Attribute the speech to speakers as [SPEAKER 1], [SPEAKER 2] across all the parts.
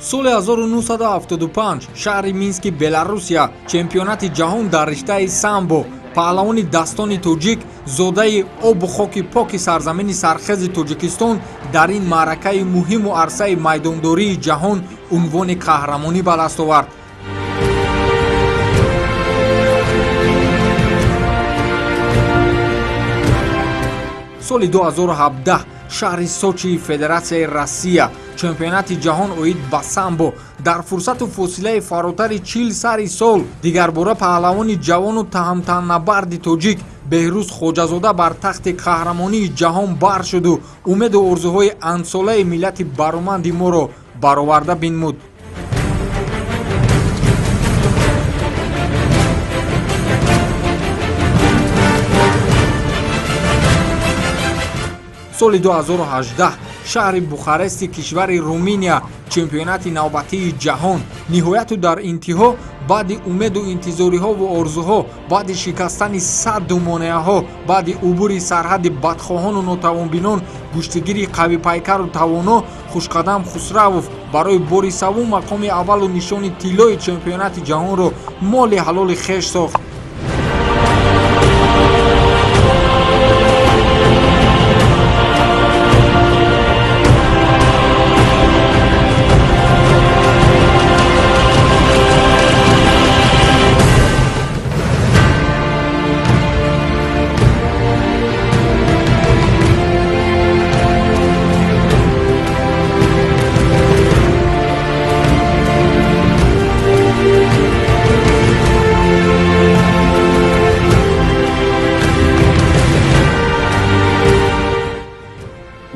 [SPEAKER 1] соли 1975 шаҳри Мински, Беларусия чемпионати ҷаҳон дар риштаи самбо паҳлавони дастони тоҷик зодаи обу хоки поки сарзамини сархези Тоҷикистон дар ин маъракаи муҳиму арсаи майдондории ҷаҳон унвони қаҳрамонӣ ба даст овард. соли 2017 шаҳри Сочи, Федератсияи Россия чемпионати ҷаҳон оид ба самбо дар фурсату фосилаи фаротари 40 сари сол дигарбора паҳлавони ҷавону таҳмтаннабарди тоҷик Беҳрӯз Хоҷазода бар тахти қаҳрамонии ҷаҳон бар шуду умеду орзуҳои андсолаи миллати бароманди моро бароварда бинмуд. соли 2018 шаҳри Бухарести кишвари Румыния чемпионати навбатии ҷаҳон ниҳояту дар интиҳо баъди умеду интизориҳову орзуҳо баъди шикастани садду монеаҳо баъди убури сарҳади бадхоҳону нотавонбинон куштигири қавипайкару тавоно хушқадам Хусравов барои бори саввум мақоми аввалу нишони тиллои чемпионати ҷаҳонро моли ҳалоли хеш сохт.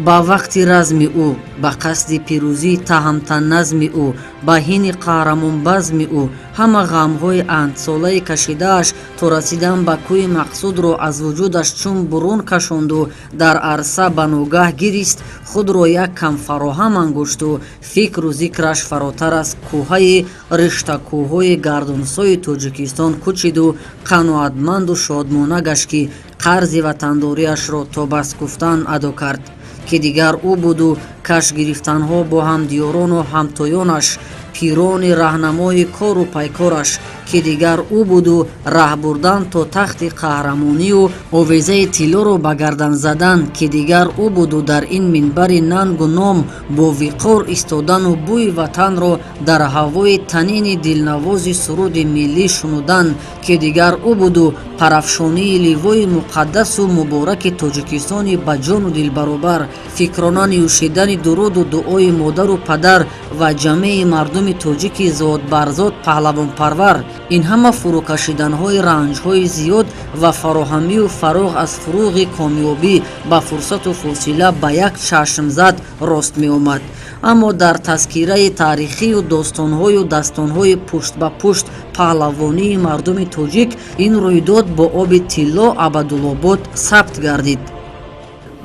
[SPEAKER 2] ба вақти разми ӯ, ба қасди пирӯзии таҳмтанназми ӯ, ба ҳини қаҳрамонбазми ӯ, ҳама ғамҳои андсолаи кашидааш то расидан ба кӯи мақсудро аз вуҷудаш чун бурун кашонду дар арса ба ногаҳ гирист, худро як кам фароҳам ангушту фикру зикраш фаротар аз кӯҳаи риштакӯҳҳои гардонсои Тоҷикистон кучиду қаноатманду шодмона гашт, ки қарзи ватандориашро то бас гуфтан адо кард, ки дигар ӯ буду каш гирифтанҳо бо ҳамдиёрону ҳамтоёнаш, пирони раҳнамои кору пайкораш, ки дигар ӯ буду раҳ бурдан то тахти қаҳрамонию овезаи тиллоро ба гардан задан, ки дигар ӯ буду дар ин минбари нангу ном бо виқор истодану бӯи ватанро дар ҳавои танини дилнавози суруди миллӣ шунудан, ки дигар ӯ буду парафшонии ливои муқаддасу мубораки Тоҷикистони ба ҷону дилбаробар, фикрона ниӯшидани дуруду дуои модару падар ва ҷамеи мардуми тоҷики зод бар зод паҳлавонпарвар. ин ҳама фурӯкашиданҳои ранҷҳои зиёд ва фароҳамию фароғ аз фуруғи комёбӣ ба фурсату фосила ба як чашмзад рост меомад. аммо дар тазкираи таърихию достонҳою дастонҳои пушт ба пушт паҳлавонии мардуми тоҷик ин рӯйдод бо оби тилло абадулобод сабт гардид.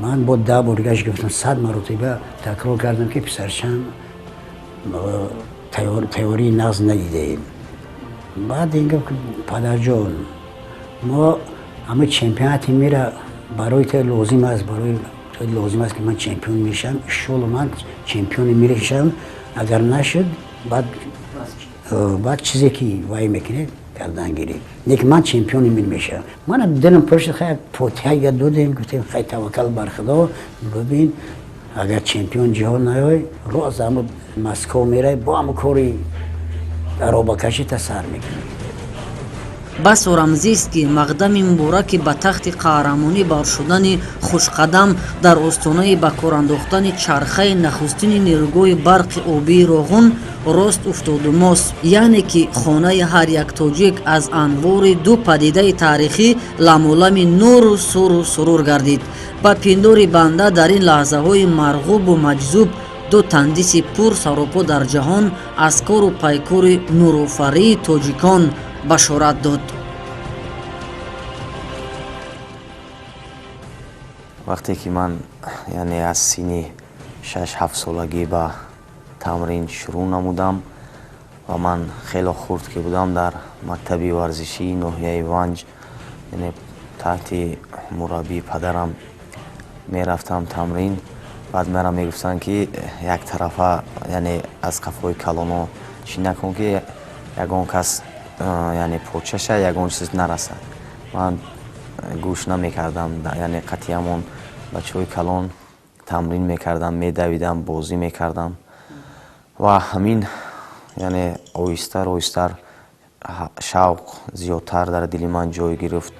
[SPEAKER 3] ман бо 10 бор гашт гуфтам, 100 маротиба такрор кардам, ки писарчан тайёрии нағз надидаем. баъд ин гуфт, падарҷон, мо ҳама чемпионати мира барои то лозим аст, ки ман чемпион мешавам. иншоалло ман чемпиони мира шавам. агар нашуд, баъд чизе ки вай мекунед кардан гирӣ, не ки ман чемпиони мира мешавам. мана дилам пуршид, хай фотиҳа додем, гуфтем хай таваккал бар худо, бибин агар чемпион ҷаҳон наёй, роз ҳама Москва мерай, бо ҳама кори робакашита сар мекунем.
[SPEAKER 2] бас рамзист, ки мақдами мубораки ба тахти қаҳрамонӣ баршудани хушқадам дар остонаи ба кор андохтани чархаи нахустини нерӯгоҳи барқи обии Роғун рост уфтоду мост, яъне ки хонаи ҳар як тоҷик аз анвори ду падидаи таърихӣ ламолами нуру суру сурур гардид. ба пиндори банда дар ин лаҳзаҳои марғубу маҷзуб ду тандиси пур саропо дар ҷаҳон аз кору пайкори нурофарии тоҷикон башорат дод.
[SPEAKER 4] вақте ки ман аз синни 6-7 солагӣ ба тамрин шурӯъ намудам ва ман хело хурд ки будам дар мактаби варзишии ноҳияи Ванҷ, таҳти мураббии падарам мерафтам тамрин баъд мера мегуфтанд ки яктарафа яъне аз қафои калоно чӣ накун ки ягон кас яъне почаша ягон чиз нарасад. Ман гӯш намекардам, яъне қатъиямон бачаҳои калон тамрин мекардам, медавидам, бозӣ мекардам ва ҳамин яъне оҳистар шавқ зиёдтар дар дили ман ҷой гирифт.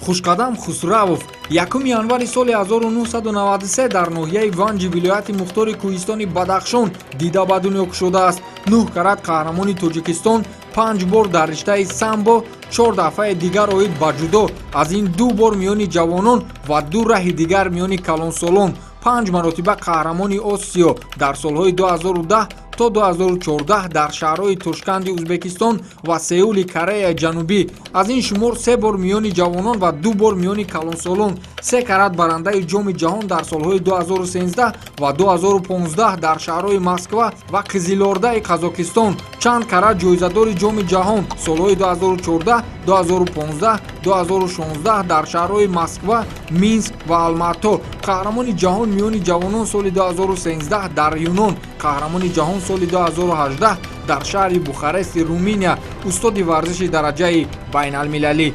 [SPEAKER 1] хушқадам хусравов 1 январи соли 1993 дар ноҳияи ванҷи вилояти мухтори кӯҳистони бадахшон дида ба дунё кушодааст. 9 карат қаҳрамони тоҷикистон 5 бор дар риштаи самбо, 4 дафъаи дигар оид ба ҷудо, аз ин 2 бор миёни ҷавонон ва 2 раҳи дигар миёни калонсолон, 5 маротиба қаҳрамони Осиё дар солҳои 2010 то 2014 дар шаҳрҳои Тошканди Узбекистон ва Сеули Кореяи Ҷанубӣ. Аз ин шумор 3 бор миёни ҷавонон ва 2 бор миёни калонсолон, 3 карат барандаи ҷоми ҷаҳон дар солҳои 2013 ва 2015 дар шаҳрҳои Москва ва Қизилордаи Қазокистон, чанд карат ҷоизадори ҷоми ҷаҳон солҳои 2014, 2015, 2016 дар шаҳрҳои Москва, Минск ва Алмато, қаҳрамони ҷаҳон миёни ҷавонон соли 2013 дар Юнон, қаҳрамони ҷаҳон соли 2018 дар шаҳри Бухарести Руминия, устоди варзиши дараҷаи байналмилалӣ.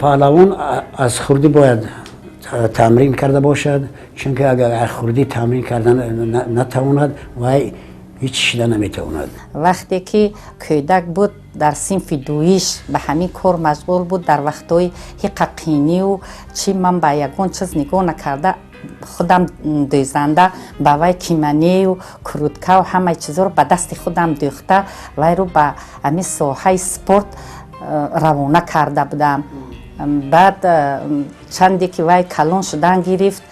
[SPEAKER 3] پهلوان از خردی باید تمرین کرده باشد، چون که اگر خردی تمرین کردن نتواند وای هیچ شده نمیتواند.
[SPEAKER 5] وقتی که کودک بود در صنف دویش به همین کار مشغول بود، در وقتهای حقیقینی و چی من با یگان چیز نگاه نکرده خودم دویزنده با وی کیمانی و کرودکا و همه چیزا رو به دست خودم دوخته وی رو به همین ساحه سپورت روانه کرده بودم. بعد چندی که وی کلان شدن گرفت،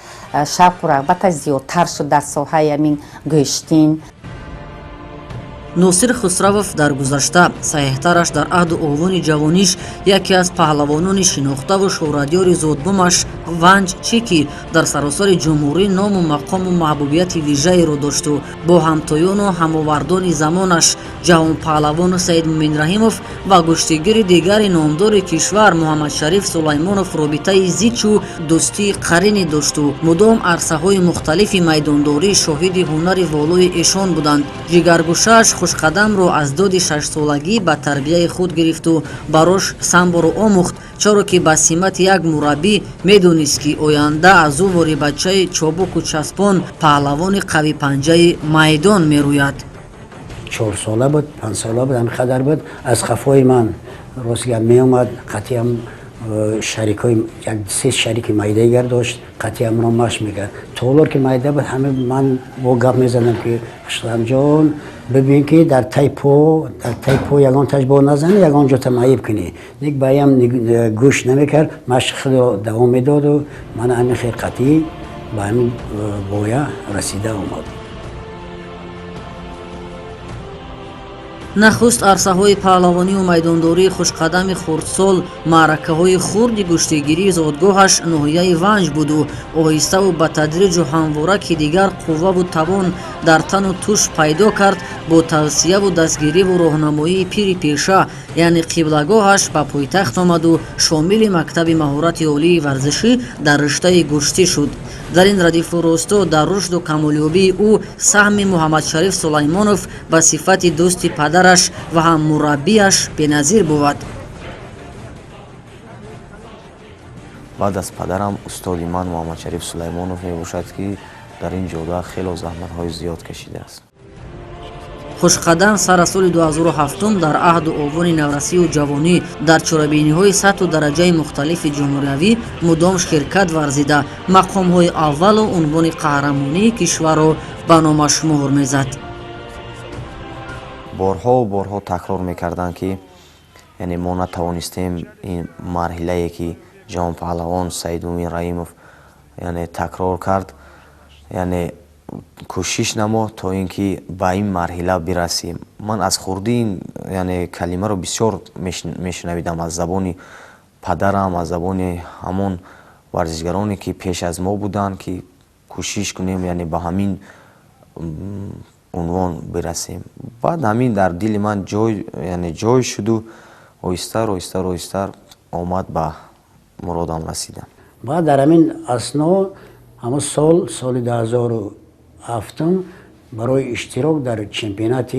[SPEAKER 5] شوق و رغبتش زیادتر شد در ساحه همین گشتین.
[SPEAKER 2] ناصر خسروف дар гузашта саҳҳтараш дар аҳду овони ҷавониш яке аз паҳлавонони шинохтаву шӯҳратёри зодбумаш Ванҷ Чики дар саросари ҷумҳурӣ ному мақому маҳбубияти вижаеро дошту бо ҳамтоёну ҳамовардони замонаш ҷаҳонпаҳлавон Саид Муминраҳимов ва куштигири дигари номдори кишвар Муҳаммадшариф Сулаймонов робитаи зичу дӯстии қаринӣ дошту мудом арсаҳои мухталифи майдондорӣ шоҳиди ҳунари волои эшон буданд. ҷигаргушааш хушқадамро аз доди 6-солагӣ ба тарбияи худ гирифту барош самборо омӯхт, чаро ки ба симати як мураббӣ медонист ки оянда аз ӯ ворибачаи чобуку часпон паҳлавони қавипанҷаи майдон мерӯяд.
[SPEAKER 3] 4 ساله بود، 5 ساله بود، همینقدر بود. از خفای من راستگه می اومد، قطعی هم شریکای یک 3 شریک مایده‌گر داشت، قطعی هم رو مشق میکرد. طولار که مایده بود همه من با گپ میزدم که خشتم جان ببین که در تایپو یگان تجربه نزنی یگان جا تمایب کنی. دیگه بایم گوش نمیکرد، مشق خود دوام میداد و من همین خیلی قطعی با همین بویا رسیده اومد.
[SPEAKER 2] нахуст арсаҳои паҳлавонию майдондории хушқадами хурдсол маъракаҳои хурди куштигирии зодгоҳаш ноҳияи Ванҷ буду оҳиставу ба тадриҷу ҳамвора ки дигар қувваву тавон дар тану туш пайдо кард бо тавсияву дастгириву роҳнамоии пири пеша яъне қиблагоҳаш ба пойтахт омаду шомили мактаби маҳорати олии варзишӣ дар риштаи гӯштӣ шуд. дар ин радифу росто дар рушду камолёбии ӯ саҳми Муҳаммадшариф Сулаймонов ба сифати дӯсти падараш ва ҳам мураббияш беназир буд.
[SPEAKER 4] баъд аз падарам устоди ман Муҳаммадшариф Сулаймонов мебошад ки дар ин ҷода хело заҳматҳои зиёд кашидааст.
[SPEAKER 2] хушқадам сар аз соли 2007 дар аҳду овони наврасию ҷавонӣ дар чорабиниҳои сатҳу дараҷаи мухталифи ҷумҳуриявӣ мудом ширкат варзида мақомҳои аввалу унвони қаҳрамонии кишварро ба номаш муҳр мезад.
[SPEAKER 4] борҳо такрор мекарданд ки яъне мо натавонистем ин марҳилае ки ҷаҳонпаҳлавон Саид Муминраҳимов яъне такрор кард, яъне кӯшиш намо то ин ки ба ин марҳила бирасем. Ман аз хурдӣ ин яъне калимаро бисёр мешунавидам аз забони падарам, аз забони ҳамон варзишгароне ки пеш аз мо буданд ки кӯшиш кунем яъне ба ҳамин унвон бирасем. Баъд ҳамин дар дили ман ҷой шуду оҳиста омад ба муродам расидам.
[SPEAKER 3] بعد در همین اسنا همون سال 2007 برای اشتراک در چمپیونات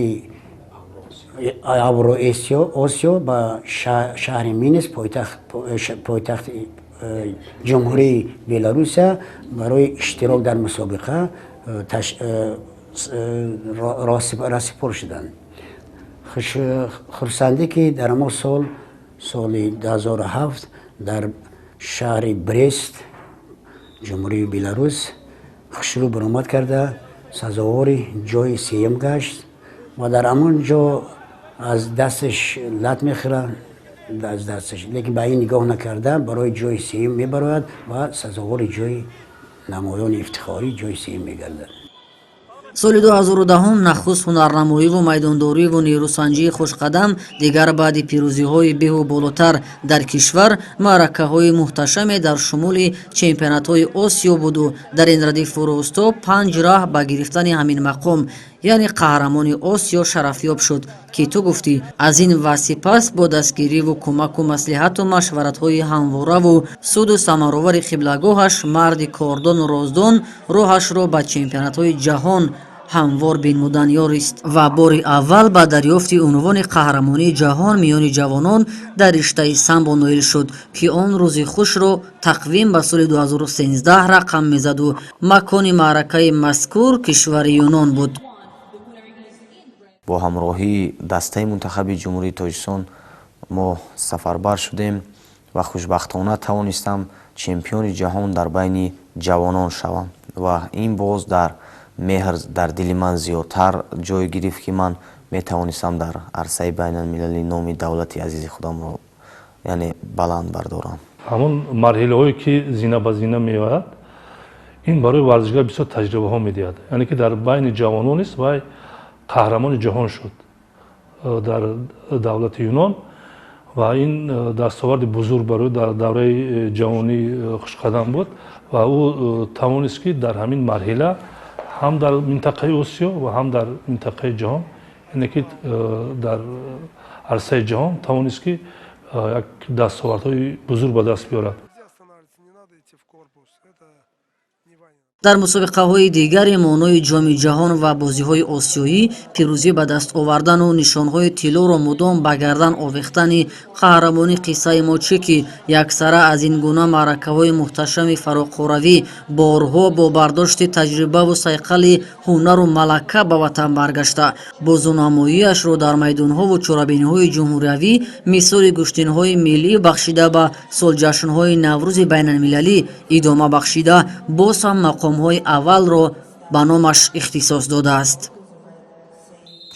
[SPEAKER 3] اورو آسیا با شهر مینسک پایتخت جمهوری بلاروس برای اشتراک در مسابقه راسپور شدند. خرسنده که در ما سال 2007 در شهر برست جمهوری بلاروس شروع برآمد کرده سزاوار جای سیم گشت و در همان جا از دستش لط میخوره از دستش، لیکن به این نگاه نکرده برای جای سیم میبراید و سزاوار جای نمایان افتخاری جای سیم میگرده.
[SPEAKER 2] соли 2010 нахуст ҳунарнамоиву майдондориву нерӯсанҷии хушқадам дигар баъди пирӯзиҳои беҳу болотар дар кишвар маъракаҳои муҳташаме дар шумули чемпионатҳои осиё буду дар ин радифу росто 5 раҳ ба гирифтани ҳамин мақом яъне қаҳрамони осиё шарафёб шуд ки ту гуфтӣ. Аз ин ва сипас бо дастгириву кӯмаку маслиҳату машваратҳои ҳамвораву суду самаровари қиблагоҳаш марди кордону роздон роҳашро ба чемпионатҳои ҷаҳон ҳамвор бинмудан ёрист ва бори аввал ба дарёфти унвони қаҳрамонии ҷаҳон миёни ҷавонон дар риштаи самбо ноил шуд ки он рӯзи хушро тақвим ба соли 2013 рақам мезаду макони маъракаи мазкур кишвари юнон буд.
[SPEAKER 4] бо ҳамроҳии дастаи мунтахаби ҷумҳурии тоҷикистон мо сафарбар шудем ва хушбахтона тавонистам чемпиони ҷаҳон дар байни ҷавонон шавам ва ин боз меҳр дар дили ман зиёдтар ҷой гирифт ки ман метавонистам дар арсаи байналмилалӣ номи давлати азизи худамро яъне баланд бардорам.
[SPEAKER 6] ҳамон марҳилаҳое ки зина ба зина меояд ин барои варзишгар бисёр таҷрибаҳо медиҳад, яъне ки дар байни ҷавононист вай қаҳрамони ҷаҳон шуд дар давлати юнон ва ин дастоварди бузург барои дар давраи ҷавонии хушқадам буд ва ӯ тавонист ки дар ҳамин марҳила ҳам дар минтақаи осиё ва ҳам дар минтақаи ҷаҳон яъне ки дар арсаи ҷаҳон тавонист ки як дастовардҳои бузург ба даст биёрад.
[SPEAKER 2] дар мусобиқаҳои дигари монои ҷоми ҷаҳон ва бозиҳои осиёӣ пирӯзӣ ба даст овардану нишонҳои тиллоро мудом ба гардан овехтани қаҳрамони қиссаи мо чӣ ки яксара аз ин гуна маъракаҳои муҳташами фароқоравӣ борҳо бо бардошти таҷрибаву сайқали ҳунару малака ба ватан баргашта бозунамоиашро дар майдонҳову чорабиниҳои ҷумҳуриявӣ мисоли гӯштинҳои миллӣ бахшида ба солҷашнҳои наврӯзи байналмилалӣ идома бахшида боз ҳам мақомҳои аввалро ба номаш ихтисос додааст.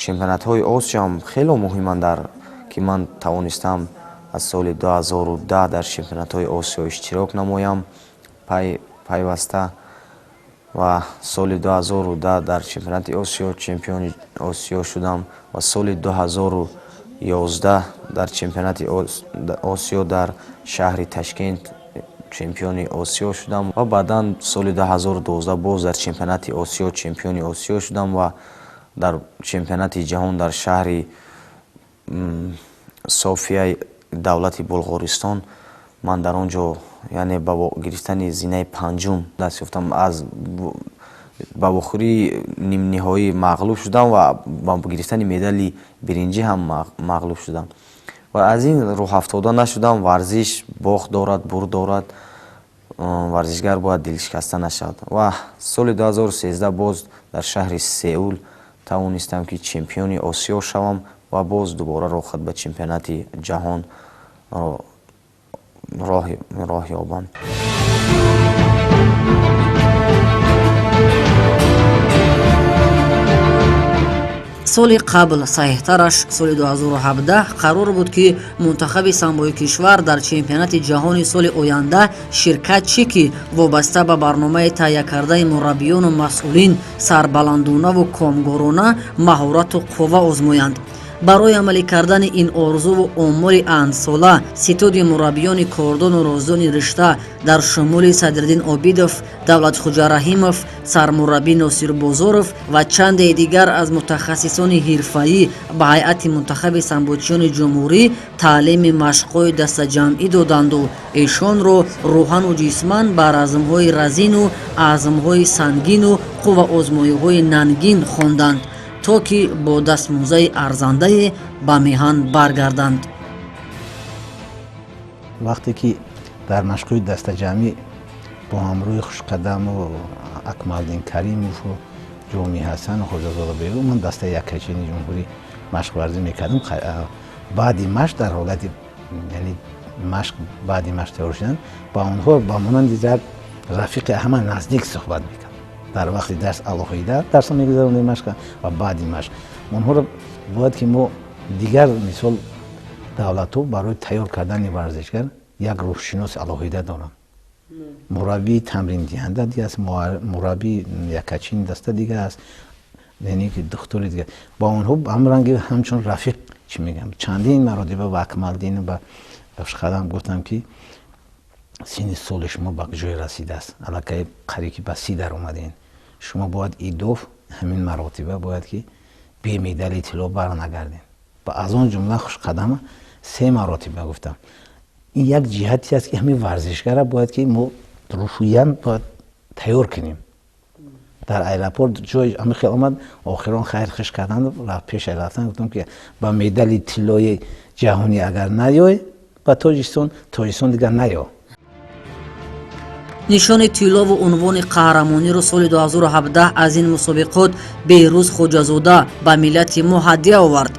[SPEAKER 4] чемпионатҳои осиёам хеле муҳиманд ки ман тавонистам аз соли 2010 дар чемпионатҳои осиё иштирок намоям пайваста ва соли 2010 дар чемпионати осиё чемпиони осиё шудам ва соли 2011 дар чемпионати осиё дар шаҳри Ташкент чемпиони осиё шудам ва баъдан соли 2012 боз дар чемпионати осиё чемпиони осиё шудам ва дар чемпионати ҷаҳон дар шаҳри Софияи давлати Булғористон ман дар он ҷо яъне ба гирифтани зинаи панҷум даст ёфтам. Аз ба вохӯрии нимниҳоӣ мағлуб шудам ва ба гирифтани медали биринҷӣ ҳам мағлуб шудам ва аз ин рӯҳафтода нашудам. Варзиш бохт дорад, бурд дорад, варзишгар бояд дилшикаста нашавад ва соли 2013 боз дар шаҳри Сеул тавонистам ки чемпиони осиё шавам ва боз дубора рохат ба чемпионати ҷаҳон роҳ ёбам.
[SPEAKER 2] соли қабл саҳеҳтараш соли 2017 қарор буд ки мунтахаби самбои кишвар дар чемпионати ҷаҳони соли оянда ширкат чӣ ки вобаста ба барномаи таҳия кардаи мураббиёну масъулин сарбаландонаву комгорона маҳорату қувва озмоянд. барои амалӣ кардани ин орзуву омоли андсола ситоди мураббиёни кордону роздони ришта дар шумули Садриддин Обидов, Давлатхоҷа Раҳимов, сармураббӣ Носир Бозоров ва чанде дигар аз мутахассисони ҳирфаӣ ба ҳайати мунтахаби самбочиёни ҷумҳурӣ таълими машқҳои дастаҷамъӣ доданду эшонро рӯҳану ҷисман ба размҳои разину азмҳои сангину қувваозмоиҳои нангин хонданд то ки бо дастмӯзаи арзандае ба меҳан баргарданд.
[SPEAKER 7] вақте ки дар машқҳои дастаҷамъӣ бо ҳамроҳи Хушқадаму Акмалдин Каримову Ҷоми Ҳасану Хоҷазода Бегум ман дастаи яккайчини ҷумҳурӣ машқварзӣ мекардам. баъди машқ дар ҳолати яъне машқ баъди машқ тайёр шудан ба онҳо ба монанди зар рафиқи ҳама наздик суҳбат мекардам. дар вақти дарс алоҳида дарсо мегузаронем машқа ва баъди машқ онҳоро бояд ки мо дигар мисол давлатҳо барои тайёр кардани варзишгар як рӯҳшиноси алоҳида доранд. мураббии тамриндиҳанда дигар аст, мураббии яккачини даста дигар аст, яъне ки духтури дигар ба онҳо ҳамранги ҳамчун рафиқ чӣ мегӯям. чандин маротиба ба Акмалдин ба Хушқадам гуфтам ки синни соли шумо ба ҷой расидааст, аллакай қариб ки ба 30 даромадин. шумо бояд идоф ҳамин маротиба бояд ки бе медали тилло барнагарден. ва аз он ҷумла Хушқадама 3 маротиба гуфтам. ин як ҷиҳати аст ки ҳамин варзишгара бояд ки мо рушуян бояд тайёр кунем. дар аэропорт ҷой ҳамин хел омад, охирон хайр хиш карданду пешай рафтан гуфтам ки ба медали тиллои ҷаҳонӣ агар наёй ба Тоҷикистон дигар наё.
[SPEAKER 2] нишони тиллову унвони қаҳрамониро соли 2017 аз ин мусобиқот Беҳрӯз Хоҷазода ба миллати мо ҳадия овард.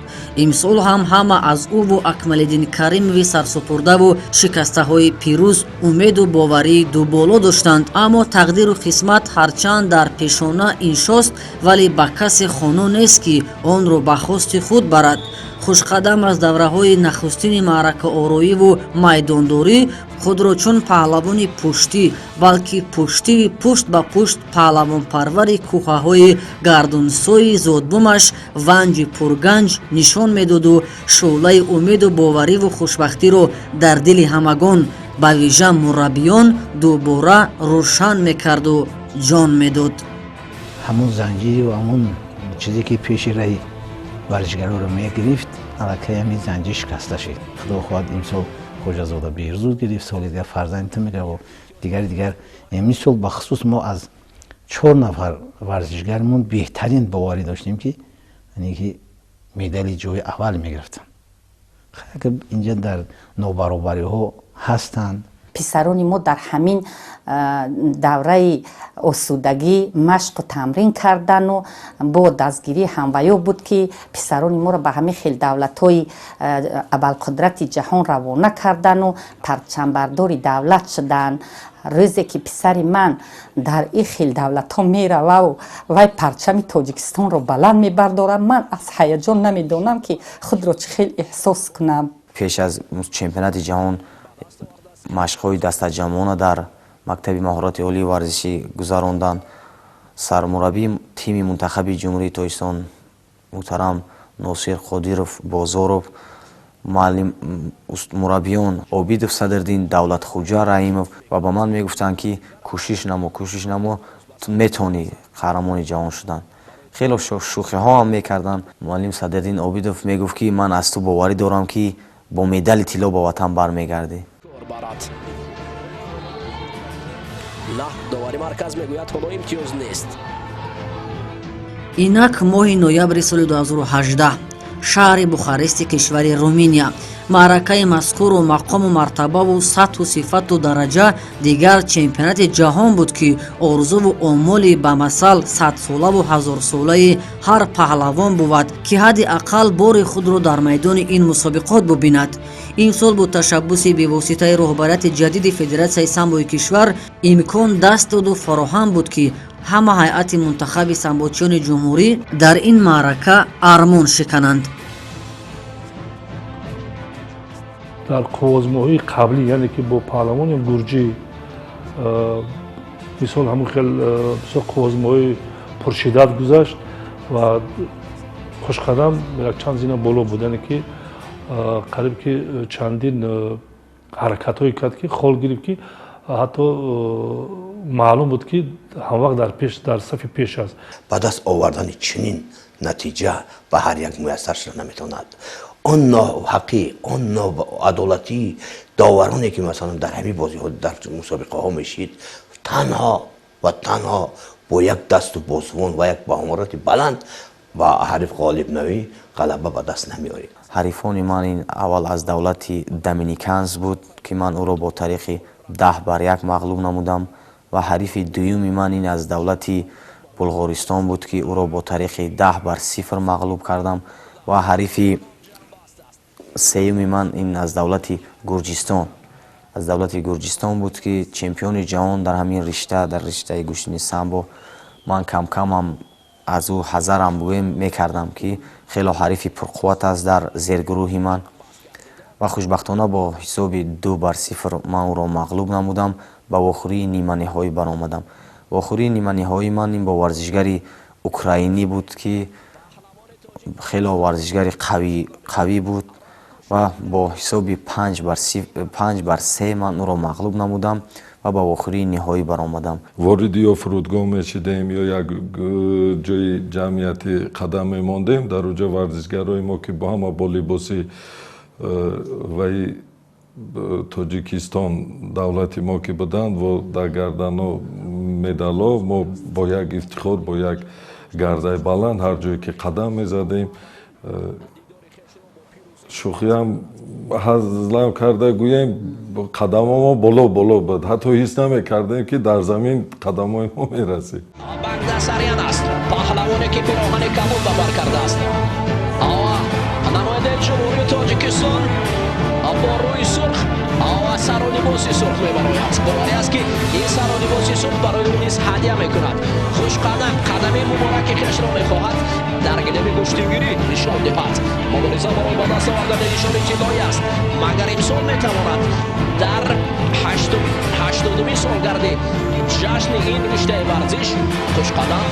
[SPEAKER 2] имсол ҳам ҳама аз ӯву Акмалиддин Каримови сарсупурдаву шикастаҳои пирӯз умеду боварии дуболо доштанд, аммо тақдиру қисмат ҳарчанд дар пешона иншост, вале ба касе хонун нест ки онро ба хости худ барад. Хушқадам аз давраҳои нахустини маъракаороиву майдондорӣ худро чун паҳлавони пуштӣ, балки пуштӣ пушт ба пушт паҳлавонпарвари кӯҳаҳои гардунсои зодбумаш ванҷи пурганҷ нишон медоду шӯълаи умеду бовариву хушбахтиро дар дили ҳамагон ба вижа мураббиён дубора рӯшан мекарду ҷон медод.
[SPEAKER 7] ҳамон занҷиру ҳамон чизе ки пеши раҳи варзишгароро мегирифт, аллакай ҳамин занҷир шикаста шуд. худо хоҳад имсол Хоҷазода Беҳрӯз гирифт, соли дигар фарзандтон мегирифт, дигари. Имин сол бахусус мо аз 4 нафар варзишгармон беҳтарин боварӣ доштем ки яъне ки медали ҷои аввал мегирифтанд. инҷа дар нобаробариҳо ҳастанд.
[SPEAKER 5] писарони мо дар ҳамин давраи осудагӣ машқу тамрин кардану бо дастгирии ҳамваё буд ки писарони моро ба ҳамин хел давлатҳои абалқудрати ҷаҳон равона кардану парчамбардори давлат шуданд. рӯзе ки писари ман дар ин хел давлатҳо мерававу вай парчами Тоҷикистонро баланд мебардорад, ман аз ҳаяҷон намедонам ки худро чӣ хел эҳсос кунам.
[SPEAKER 4] пеш аз чемпионати ҷаҳон машқҳои дастаҷамъона дар мактаби маҳороти олии варзишӣ гузарондан. сармураббии тими мунтахаби ҷумҳурии Тоҷикистон муҳтарам Носир Қодиров Бозоров, муаллим мураббиён Обидов Садриддин, Давлатхоҷа Раҳимов ва ба ман мегуфтанд ки кӯшиш намо метавонӣ қаҳрамони ҷаҳон шудан. хело шӯхиҳо ҳам мекарданд. муаллим Садриддин Обидов мегуфт ки ман аз ту боварӣ дорам ки бо медали тилло ба ватан бармегардӣ.
[SPEAKER 8] نه داوری مرکز میگوید حالا امتیاز نیست.
[SPEAKER 2] инак моҳи ноябри соли 2018 шаҳри Бухарести кишвари Руминия маъракаи мазкуру мақому мартабаву сатҳу сифату дараҷа дигар чемпионати ҷаҳон буд ки орзуву омоли ба масал 100-солаву 1000-солаи ҳар паҳлавон бувад ки ҳадди ақал бори худро дар майдони ин мусобиқот бубинад. ин сол бо ташаббуси бевоситаи роҳбарияти ҷадиди Федератсияи самбои кишвар имкон даст доду фароҳам буд ки ҳама ҳайати мунтахаби самбочиёни ҷумҳурӣ дар ин маърака армон шикананд.
[SPEAKER 6] дар қувозмоҳии қаблӣ яъне ки бо паҳлавони гурҷӣ мисол ҳамун хел бисёр қувозмоҳии пуршиддат гузашт ва хушқадам якчанд зина боло буд, яъне ки қариб ки чандин ҳаракатҳое кард ки хол гирифт ки ҳатто маълум буд ки ҳамвақт дар сафи пеш аст.
[SPEAKER 9] ба даст овардани чунин натиҷа ба ҳар як муяссар шуда наметавонад. он ноҳақӣ, он ноадолатии довароне ки масалан дар ҳамин бозиҳо дар мусобиқаҳо мешид, танҳо ва танҳо бо як дасту бозувон ва як баҳоморати баланд ба ҳариф ғолибнавӣ ғалаба ба даст намеорид.
[SPEAKER 4] ҳарифони ман ин аввал аз давлати Доминиканс буд ки ман ӯро бо тариқи 10-1 мағлуб намудам ва ҳарифи дуюми ман ин аз давлати Булғористон буд ки ӯро бо тариқи 10-0 мағлуб кардам ва ҳарифи сеюми ман ин аз давлати Гурҷистон буд ки чемпиони ҷаҳон дар ҳамин ришта, дар риштаи гӯштини самбо ман камкамам аз ӯ ҳазарам мекардам ки хело ҳарифи пурқувват аст дар зергурӯҳи ман ва хушбахтона бо ҳисоби 2-0 ман ӯро мағлуб намудам. ба вохӯрии ниманиҳоӣ баромадам. вохӯрии ниманиҳоии ман ин бо варзишгари украинӣ буд ки хело варзишгари қавӣ буд ва бо ҳисоби 5-3 ман ӯро мағлуб намудам ва ба вохӯрии ниҳоӣ баромадам.
[SPEAKER 10] вориди ё фурудгоҳ мешидем ё як ҷои ҷамъияти қадам мемондем, дар оҷо варзишгарои мо ки бо ҳама бо либоси ваи Тоҷикистон давлати мо ки буданд во дар гардано медало, мо бо як ифтихор, бо як гардаи баланд ҳар ҷое ки қадам мезадем. шӯхиам ҳазлам карда гӯем қадамомо боло буд, ҳатто ҳис намекардем ки дар замин қадамои мо мерасед.
[SPEAKER 8] Багдасарян аст, паҳлавоне ки пироҳани камул ба бар кардааст. намояндаи ҷумҳурии Тоҷикистон бо рӯи сурх сару либоси сурх мебарояд. боварӣ аст ки ин сару либоси сурх барои ӯ низ ҳадия мекунад. хушқадам қадами мубораки хешро мехоҳад дар гилеми куштигирӣ нишон диҳад. мубориза барои ба даст овардани нишони тиллоӣ аст, магар имсол метавонад дар 80-думи солгарди ҷашни ин риштаи варзиш хушқадам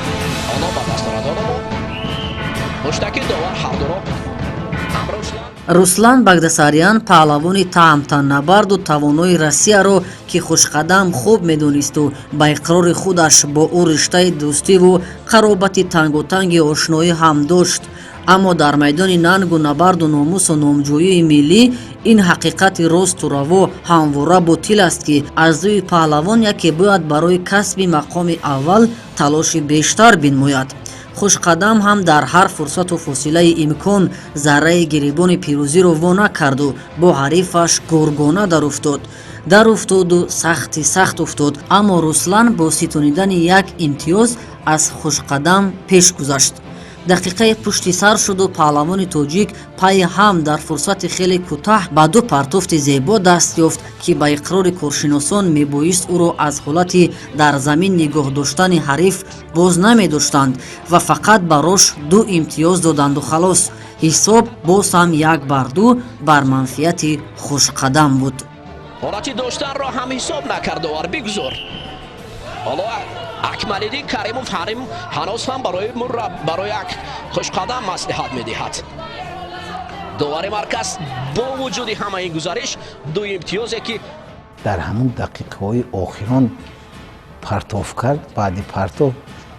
[SPEAKER 8] оно ба даст орад. оно пуштаки довар ҳардуро
[SPEAKER 2] Руслан Багдасарян паҳлавони таҳмтаннабарду тавонои Россияро ки хушқадам хуб медонисту ба иқрори худаш бо ӯ риштаи дӯстиву қаробати танготанги ошноӣ ҳам дошт. аммо дар майдони нангу набарду номусу номҷӯии миллӣ ин ҳақиқати росту раво ҳамвора ботил аст ки аз рӯи паҳлавон яке бояд барои касби мақоми аввал талоши бештар бинмояд. хушқадам ҳам дар ҳар фурсату фосилаи имкон зарраи гирибони пирӯзиро во накарду бо ҳарифаш гургона даруфтоду сахт уфтод, аммо Руслан бо ситонидани як имтиёз аз хушқадам пеш гузашт. дақиқаи пушти сар шуду паҳлавони тоҷик пайи ҳам дар фурсати хеле кӯтаҳ ба ду партофти зебо даст ёфт ки ба иқрори коршиносон мебоист ӯро аз ҳолати дар замин нигоҳ доштани ҳариф боз намедоштанд ва фақат барош 2 имтиёз доданду халос. ҳисоб боз ҳам 1-2 бар манфиати хушқадам буд.
[SPEAKER 8] ҳолати доштанро ҳам ҳисоб накардовар бигузор. Акмалиддин Каримов ҳанӯз ҳам барои як хушқадам маслиҳат медиҳад. довари марказ бо вуҷуди ҳамаи гузариш 2 имтиёзе ки
[SPEAKER 7] дар ҳамун дақиқаҳои охирон партов кард. баъди партов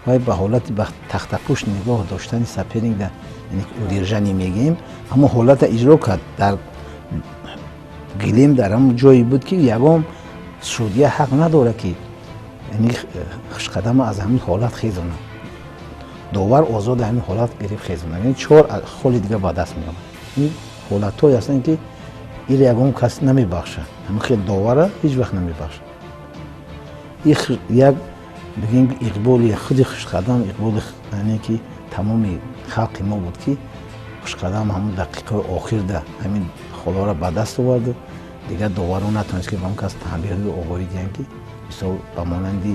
[SPEAKER 7] вай ба ҳолати ба тахтапушт нигоҳ доштани саперинда, яъне удержание мегӯем, аммо ҳолата иҷро кард. дар гилем дар ҳамун ҷое буд ки ягон судя ҳақ надорад ки хушқадам аз ҳамин ҳолат хезонад. довар озоди ҳамин ҳолат гирифт хезонад, яъне 4 холи дига ба даст меомад. ин ҳолатҳое ҳастанд ки ин ягон кас намебахшад, ҳамин хел довара ҳеҷ вақт намебахшад. як бигем иқболи худи хушқадам, иқболи яъне ки тамоми халқи мо буд ки хушқадам ҳамун дақиқаи охирда ҳамин холора ба даст оварду дигар доварон натонист ки ба он кас таъбири оғоӣ диҳанд ки мисол ба монанди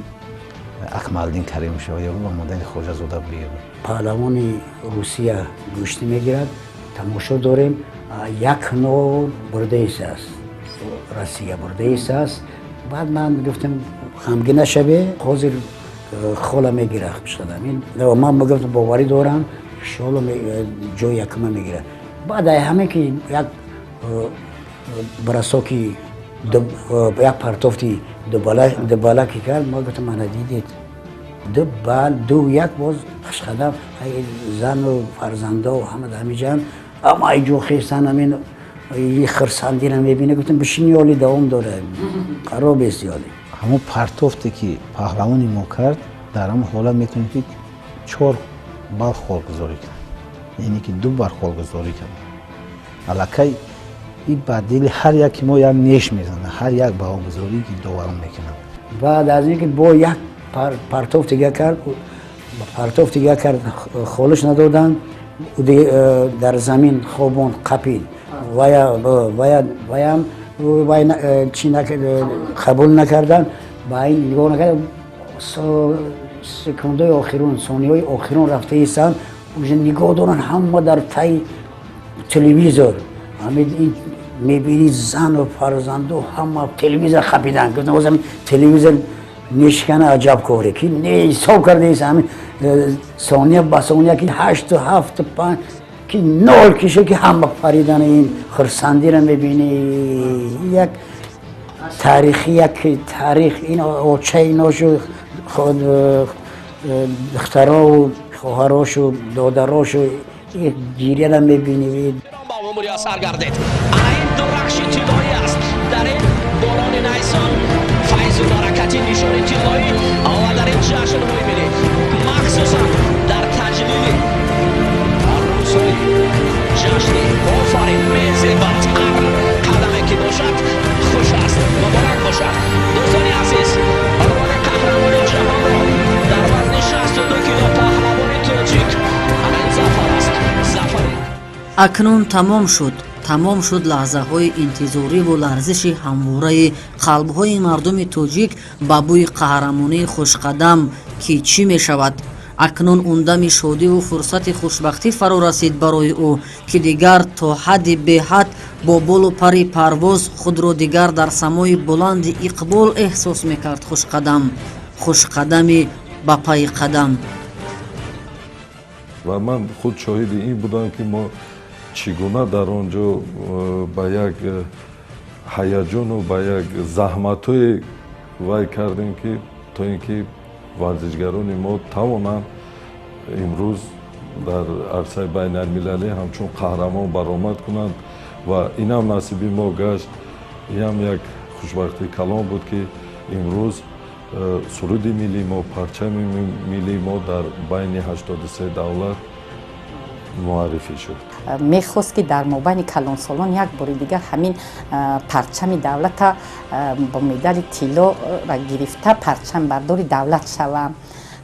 [SPEAKER 7] акмалдин каримшоеву ва модели хоҷазода биёбад.
[SPEAKER 3] پهلوان روسیه گوشت میگیرد تماشا داریم یک نوع برده ایست است روسیه برده ایست است بعد من گفتم غمگین نشوی حاضر خوله میگیره شدم این من گفتم باوری دارم شالا جای یکمه میگیره بعد همه که یک برساکی یک پرتافتی دو بالا که کرد ما گفتم من دیدید دو یک باز خشخدم زن و فرزنده و همه جان اما ای جو خیستن همین یه خرسندی رو میبینه گفتم بشین یالی دوام داره قرار بیست یالی
[SPEAKER 7] همون پرتافتی که پهلوانی ما کرد در همون حالت میتونیم که 4 بار خالگذاری کرد یعنی که 2 بار خالگذاری کرد علاکه این بدیل هر یک ما یک نیش میزنه هر یک بهاگذاری که داوران میکنن
[SPEAKER 3] بعد از اینکه با یک پرتاف دیگه کرد خالش ندادن در زمین خوابون قپید ویم چی قبول نکردن با این نگاه نکردن سکونده آخرون ثانیه آخرون رفته ایستن نگاه دارن همه در تای تلویزور همین میبینی زن و فرزند و همه تلویزور خپیدن گفتن از همین تلویزور میشکنه عجب کاره که نیسا کرده ایست همین ثانیه با ثانیه که 8 و 7 و 5 که 0 کشه که همه پریدن این خرسندی رو میبینی یک تاریخ این اوچه ایناشو دخترها و خواهراش و دادراش و یک گیریه رو میبینی
[SPEAKER 8] با مموریا سرگردید این درخشی طلایی است در این دوران نیسان فیض و برکتی نشان طلایی و در این جشن میبینید مخصوصا در تجلیل روزهای جشن آفرین میزبان قدمی که باشد خوش است مبارک باشد دوستان عزیز عنوان قهرمان جهان را در وزن 62 کیلو پهلوان تاجیک همین ظفر است
[SPEAKER 2] акнун тамом шуд лаҳзаҳои интизориву ларзиши ҳамвораи қалбҳои мардуми тоҷик ба бӯи қаҳрамонии хушқадам ки чӣ мешавад акнун он дами шодиву фурсати хушбахтӣ фаро расид барои ӯ ки дигар то ҳадди беҳад бо болу пари парвоз худро дигар дар самои буланди иқбол эҳсос мекард хушқадами ба пайи қадам
[SPEAKER 10] ва ман худ шоҳиди ин будам ки мо чӣ гуна дар он ҷо ба як ҳаяҷону ба як заҳматҳое вай кардем ки то ин ки варзишгарони мо тавонанд имрӯз дар арсаи байналмилалӣ ҳамчун қаҳрамон баромад кунанд ва инам насиби мо гашт ям як хушбахтии калон буд ки имрӯз суруди миллии мо парчами миллии мо дар байни 83 давлат муаррифӣ шуд
[SPEAKER 5] мехост ки дар мобайни калонсолон як бори дигар ҳамин парчами давлата бо медали тиллоро гирифта парчамбардори давлат шавам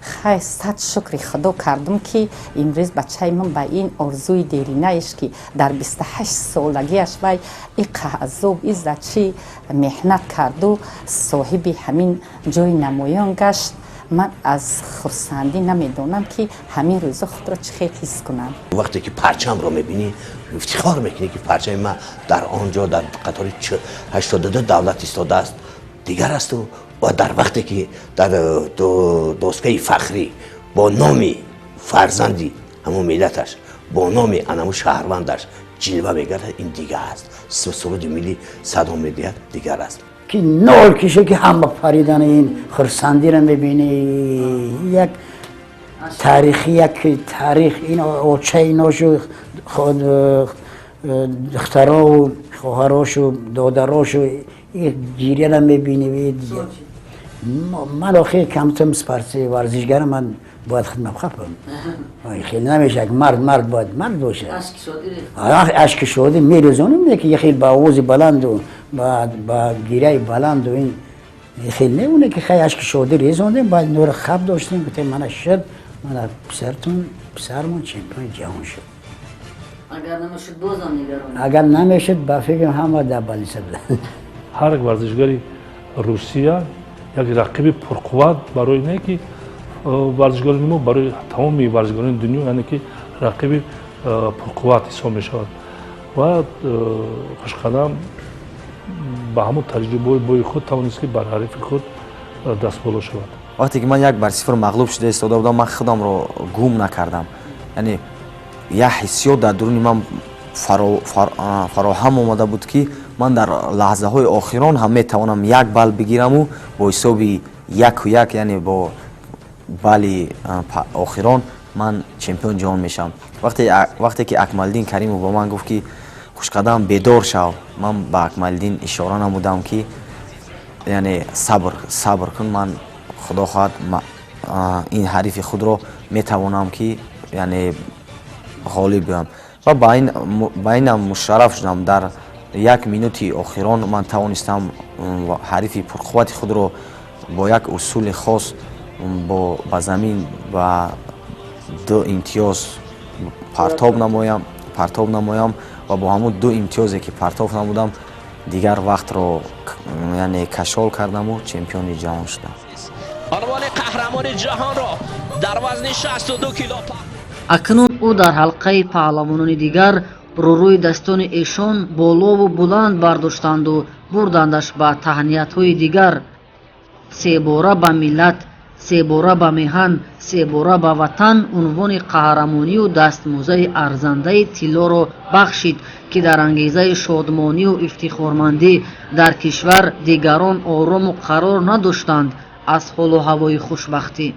[SPEAKER 5] хай сад шукри худо кардум ки имрӯз бачаи ман ба ин орзуи деринааш ки дар 28 солагиаш вай и қаҳзоб и зачи меҳнат карду соҳиби ҳамин ҷои намоён гашт من از خرسندی نمیدونم که همین روزا خود را چه خیلی حس کنم.
[SPEAKER 9] وقتی که پرچم رو میبینی افتخار میکنی که پرچم ما در آنجا در قطار 82 دولت ایستاده است دیگر است و در وقتی که در دستگاه فخری با نام فرزندی همون ملتش با نام انمو شهروندش جلوه میگرده این دیگر است سرود ملی صدام میدهد دیگر است
[SPEAKER 3] که نور کشه که همه پریدن این خرسندی رو میبینی یک تاریخ این اوچه ایناشو دخترها و خواهراش و دادراش و یک گیریه رو میبینی من آخه کمتم سپارسی ورزشگر من باید خدمت خفم خیلی نمیشه که مرد باید مرد باشه اشک شده میرزونیم که یه خیلی با آواز بلند و با گیره بلند و این خیلی نمونه که خیلی اشک شده ریزوندیم باید نور خب داشتیم گفتیم من شد من پسرمون چمپیون جهان شد
[SPEAKER 2] اگر نمیشد بازم نگران
[SPEAKER 3] اگر نمیشد با فکر همه در بالیسه بودن
[SPEAKER 6] هر یک ورزشگری روسیه як рақиби пурқувват барои не ки варзишгорони мо барои тамоми варзишгорони дунё яъне ки рақиби пурқувват ҳисоб мешавад ва хушқадам ба ҳамон таҷрибаҳои бои худ тавонист ки бар ҳарифи худ дастболо шавад.
[SPEAKER 4] вақте ки ман 1-0 мағлуб шуда истода будам, ман худамро гум накардам. яъне як ҳиссиёт дар дуруни ман фароҳам омада буд ки ман дар лаҳзаҳои охирон ҳам метавонам 1 бал бигираму бо ҳисоби 1-1, яъне бо бали охирон ман чемпиони ҷаҳон мешавам. вақте ки Акмалдин Каримов ба ман гуфт ки хушқадам бедор шав, ман ба Акмалдин ишора намудам ки яъне сабр кун, ман худо хоҳад ин ҳарифи худро метавонам ки яъне ғолиб биём. ва ба инам мушарраф шудам. дар 1 минути охирон ман тавонистам ҳарифи пурқуввати худро бо як усули хос ба замин ба 2 имтиёз партоб намоям ва бо ҳамун 2 имтиёзе ки партоб намудам дигар вақтро яъне кашол кардаму чемпиони ҷаҳон шудам.
[SPEAKER 8] унвони қаҳрамони ҷаҳонро дар вазни 62 кило.
[SPEAKER 2] акнун ӯ дар ҳалқаи паҳлавонони дигар рӯрӯи дастони эшон болову буланд бардоштанду бурдандаш ба таҳниятҳои дигар. 3 бора ба миллат, 3 бора ба меҳан, 3 бора ба ватан унвони қаҳрамонию дастмӯзаи арзандаи тиллоро бахшид ки дар ангезаи шодмонию ифтихормандӣ дар кишвар дигарон орому қарор надоштанд аз ҳолу ҳавои хушбахтӣ.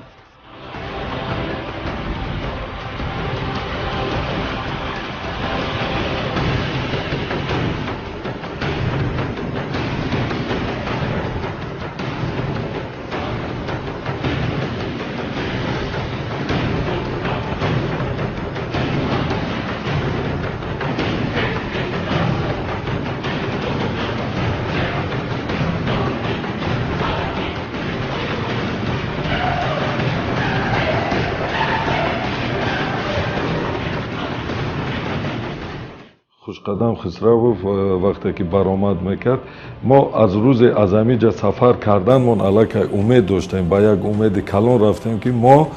[SPEAKER 10] хушқадам Хисравов вақте ки баромад мекард, мо аз рӯзи азамиҷа сафар карданмон аллакай умед доштем, ба як умеди калон рафтем ки мо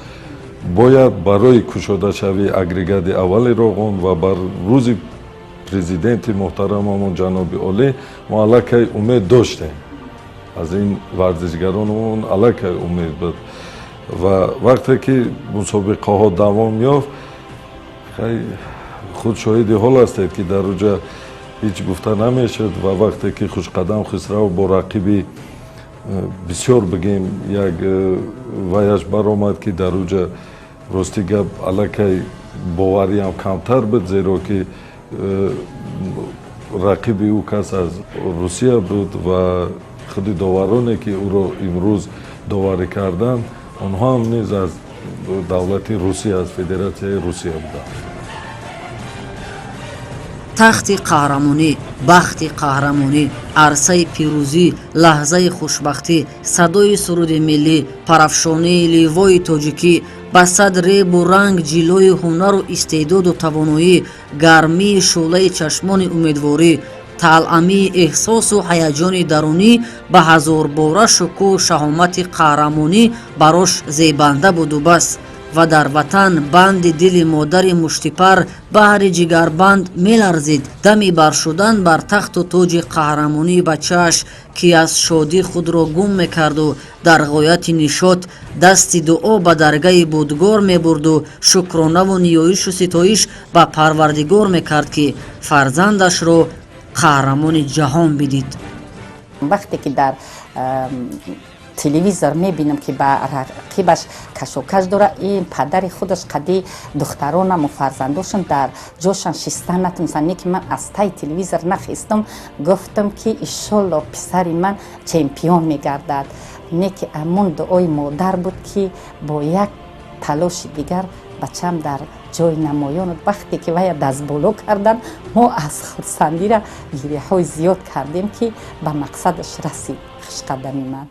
[SPEAKER 10] бояд барои кушодашавии агрегади аввали Роғон ва бар рӯзи президенти муҳтарамамон ҷаноби олӣ мо аллакай умед доштем. аз ин варзишгаронамон аллакай умед буд ва вақте ки мусобиқаҳо давом ёфт, худ шоҳиди ҳол ҳастед ки дар уҷа ҳеҷ гуфта намешуд ва вақте ки Хушқадам Хисрав бо рақиби бисёр бигем як ваяш баромад ки дар уҷа рости гап аллакай бовариам камтар буд, зеро ки рақиби ӯ кас аз Русия буд ва худи довароне ки ӯро имрӯз доварӣ карданд онҳо ҳам низ аз давлати Русия, аз Федератсияи Русия буданд.
[SPEAKER 2] тахти қаҳрамонӣ, бахти қаҳрамонӣ, арсаи пирӯзӣ, лаҳзаи хушбахтӣ, садои суруди миллӣ, парафшонии ливои тоҷикӣ, ба сад ребу ранг ҷилои ҳунару истеъдоду тавоноӣ, гармии шӯлаи чашмони умедворӣ, таъламии эҳсосу ҳаяҷони дарунӣ, ба ҳазорбора шукӯҳу шаҳомати қаҳрамонӣ барош зебанда буду бас. ва дар ватан банди дили модари муштипар баҳри ҷигарбанд меларзид дами баршудан бар тахту тоҷи қаҳрамонии бачааш ки аз шодӣ худро гум мекарду дар ғояти нишод дасти дуо ба даргаи будгор мебурду шукронаву ниёишу ситоиш ба парвардигор мекард ки фарзандашро қаҳрамони ҷаҳон бидид.
[SPEAKER 5] вақте ки дар телевизор мебинам ки ба рақибаш кашокаш дора, ин падари худаш қади духтаронаму фарзандошам дар ҷошан шиста натунистанд. не ки ман аз таи телевизор нахистам, гуфтам ки иншолло писари ман чемпион мегардад. не ки амон дуои модар буд ки бо як талоши дигар бачам дар ҷои намоён. вақте ки вая дастболо карданд, мо аз хурсандира гирияҳои зиёд кардем ки ба мақсадаш расид. Хушқадами ман.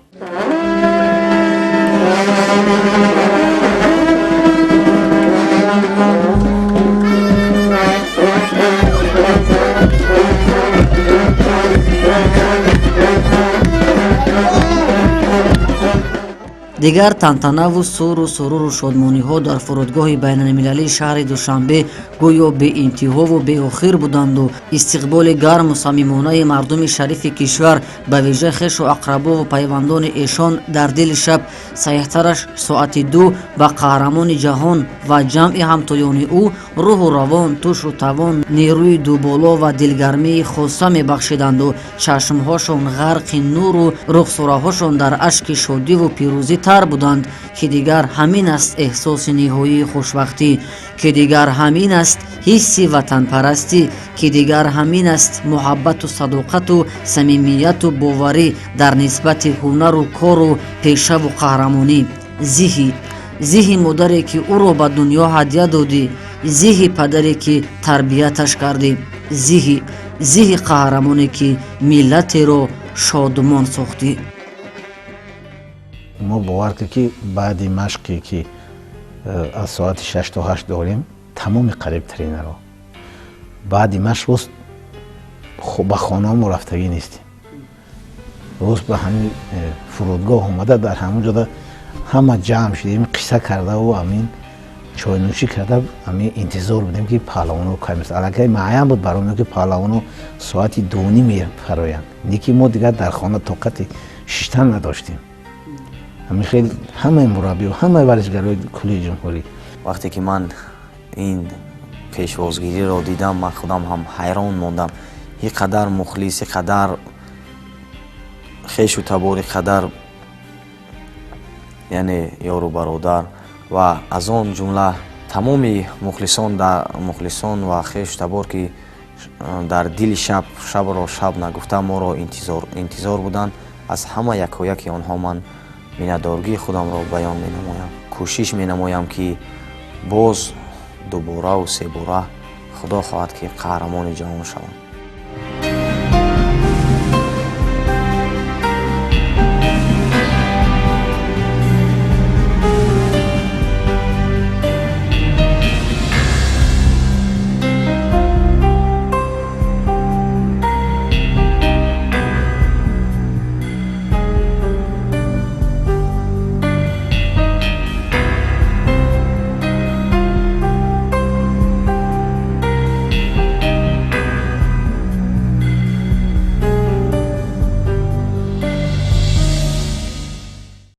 [SPEAKER 2] дигар тантанаву суру суруру шодмониҳо дар фурудгоҳи байналмилалии шаҳри душанбе гӯё беинтиҳову беохир буданду истиқболи гарму самимонаи мардуми шарифи кишвар ба вижа хешу ақрабову пайвандони эшон дар дили шаб саҳҳтараш соати 2 ба қаҳрамони ҷаҳон ва ҷамъи ҳамтоёни ӯ рӯҳу равон тушу тавон нерӯи дуболо ва дилгармии хоса мебахшиданду чашмҳошон ғарқи нуру рухсораҳошон дар ашки шодиву пирӯзитар буданд ки дигар ҳамин аст эҳсоси ниҳоии хушбахтӣ, ки дигар ҳамин аст ҳисси ватанпарастӣ, ки дигар ҳамин аст муҳаббату садоқату самимияту боварӣ дар нисбати ҳунару кору пешаву қаҳрамонӣ. зиҳи модаре ки ӯро ба дунё ҳадия додӣ, зиҳи падаре ки тарбияташ кардӣ, зиҳи қаҳрамоне ки миллатеро шодумон сохтӣ.
[SPEAKER 7] мо бовар кунед ки баъди машқе ки аз соати 6 то 8 дорем тамоми қарибтаринаро баъди машқ рост ба хонаҳомо рафтагӣ нестем. рост ба ҳамин фурудгоҳ омада дар ҳамон ҷода ҳама ҷамъ шудем қисса кардаву амин чойнӯшӣ карда амин интизор будем ки паҳлавоно кай мест. аллакай муайян буд барои ки паҳлавоно соати 2:30 мефароянд, не ки мо дигар дар хона тоқати шиштан надоштем. ҳамин хеле ҳамаи мураббиё ҳамаи варзишгарои кулли ҷумҳурӣ
[SPEAKER 4] вақте ки ман ин пешвозгириро дидам, ман худам ҳам ҳайрон мондам. ин қадар мухлис, ин қадар хешу табор, ин қадар яъне ёру бародар ва аз он ҷумла тамоми мухлисон ва хешу табор ки дар дили шабро шаб нагуфта моро интизор буданд, аз ҳама якояки онҳо ман миннатдоргии худамро баён менамоям. кӯшиш менамоям ки боз дубораву себора худо хоҳад ки қаҳрамони ҷаҳон шавам.